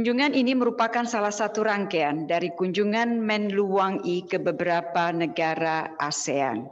Kunjungan ini merupakan salah satu rangkaian dari kunjungan Menlu Wang Yi ke beberapa negara ASEAN.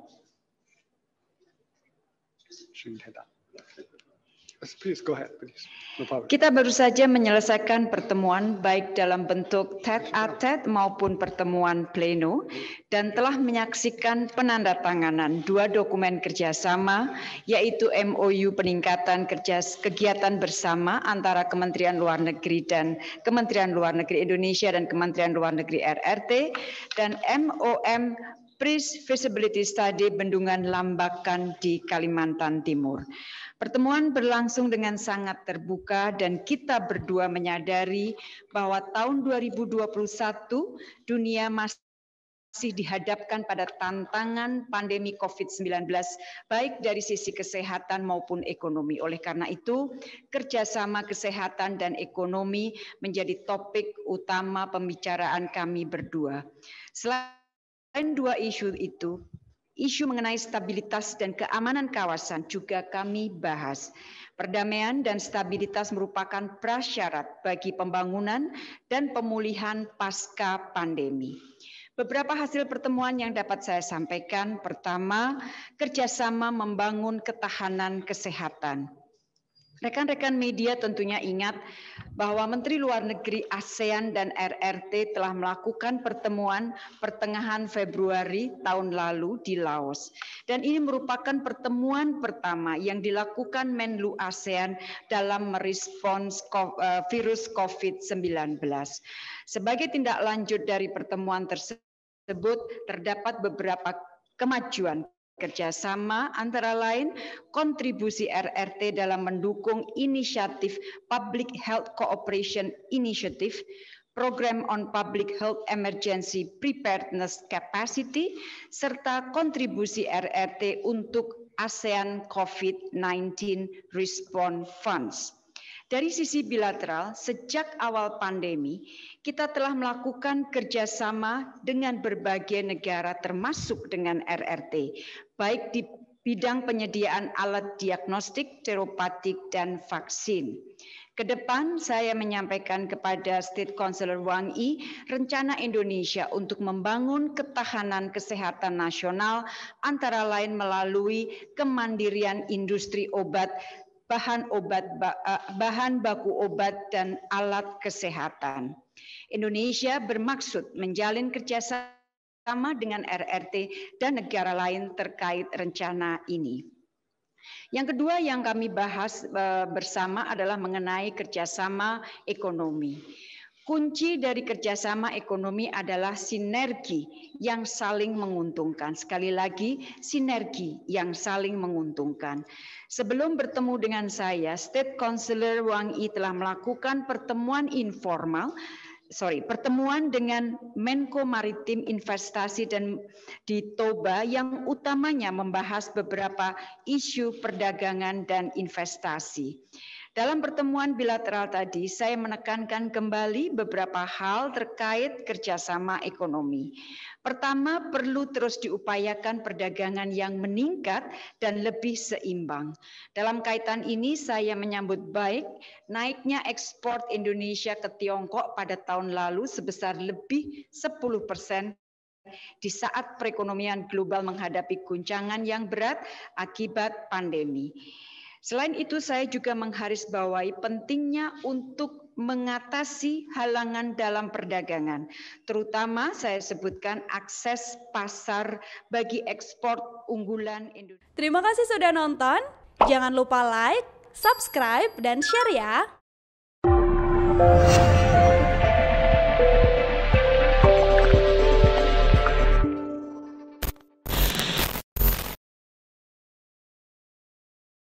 Please go ahead, please. No problem. Kita baru saja menyelesaikan pertemuan baik dalam bentuk tete-a-tete maupun pertemuan pleno dan telah menyaksikan penandatanganan 2 dokumen kerjasama, yaitu MOU peningkatan kegiatan bersama antara Kementerian Luar Negeri dan Kementerian Luar Negeri Indonesia dan Kementerian Luar Negeri RRT, dan MOM Pre-Feasibility Study Bendungan Lambakan di Kalimantan Timur. Pertemuan berlangsung dengan sangat terbuka dan kita berdua menyadari bahwa tahun 2021 dunia masih dihadapkan pada tantangan pandemi COVID-19 baik dari sisi kesehatan maupun ekonomi. Oleh karena itu, kerjasama kesehatan dan ekonomi menjadi topik utama pembicaraan kami berdua. Selain 2 isu itu, isu mengenai stabilitas dan keamanan kawasan juga kami bahas. Perdamaian dan stabilitas merupakan prasyarat bagi pembangunan dan pemulihan pasca pandemi. Beberapa hasil pertemuan yang dapat saya sampaikan. Pertama, kerjasama membangun ketahanan kesehatan. Rekan-rekan media tentunya ingat bahwa Menteri Luar Negeri ASEAN dan RRT telah melakukan pertemuan pertengahan Februari tahun lalu di Laos. Dan ini merupakan pertemuan pertama yang dilakukan Menlu ASEAN dalam merespons virus COVID-19. Sebagai tindak lanjut dari pertemuan tersebut, terdapat beberapa kemajuan kerjasama, antara lain kontribusi RRT dalam mendukung inisiatif Public Health Cooperation Initiative, Program on Public Health Emergency Preparedness Capacity, serta kontribusi RRT untuk ASEAN COVID-19 Response Funds. Dari sisi bilateral, sejak awal pandemi, kita telah melakukan kerjasama dengan berbagai negara termasuk dengan RRT, baik di bidang penyediaan alat diagnostik, terapatik, dan vaksin. Kedepan saya menyampaikan kepada State Councilor Wang Yi rencana Indonesia untuk membangun ketahanan kesehatan nasional antara lain melalui kemandirian industri obat, bahan baku obat dan alat kesehatan. Indonesia bermaksud menjalin kerjasama dengan RRT dan negara lain terkait rencana ini. Yang kedua yang kami bahas bersama adalah mengenai kerjasama ekonomi. Kunci dari kerjasama ekonomi adalah sinergi yang saling menguntungkan. Sekali lagi, sinergi yang saling menguntungkan. Sebelum bertemu dengan saya, State Councilor Wang Yi telah melakukan pertemuan dengan Menko Maritim Investasi dan di Toba yang utamanya membahas beberapa isu perdagangan dan investasi. Dalam pertemuan bilateral tadi, saya menekankan kembali beberapa hal terkait kerjasama ekonomi. Pertama, perlu terus diupayakan perdagangan yang meningkat dan lebih seimbang. Dalam kaitan ini, saya menyambut baik naiknya ekspor Indonesia ke Tiongkok pada tahun lalu sebesar lebih 10% di saat perekonomian global menghadapi guncangan yang berat akibat pandemi. Selain itu, saya juga menggarisbawahi pentingnya untuk mengatasi halangan dalam perdagangan. Terutama saya sebutkan akses pasar bagi ekspor unggulan Indonesia. Terima kasih sudah nonton. Jangan lupa like, subscribe, dan share ya.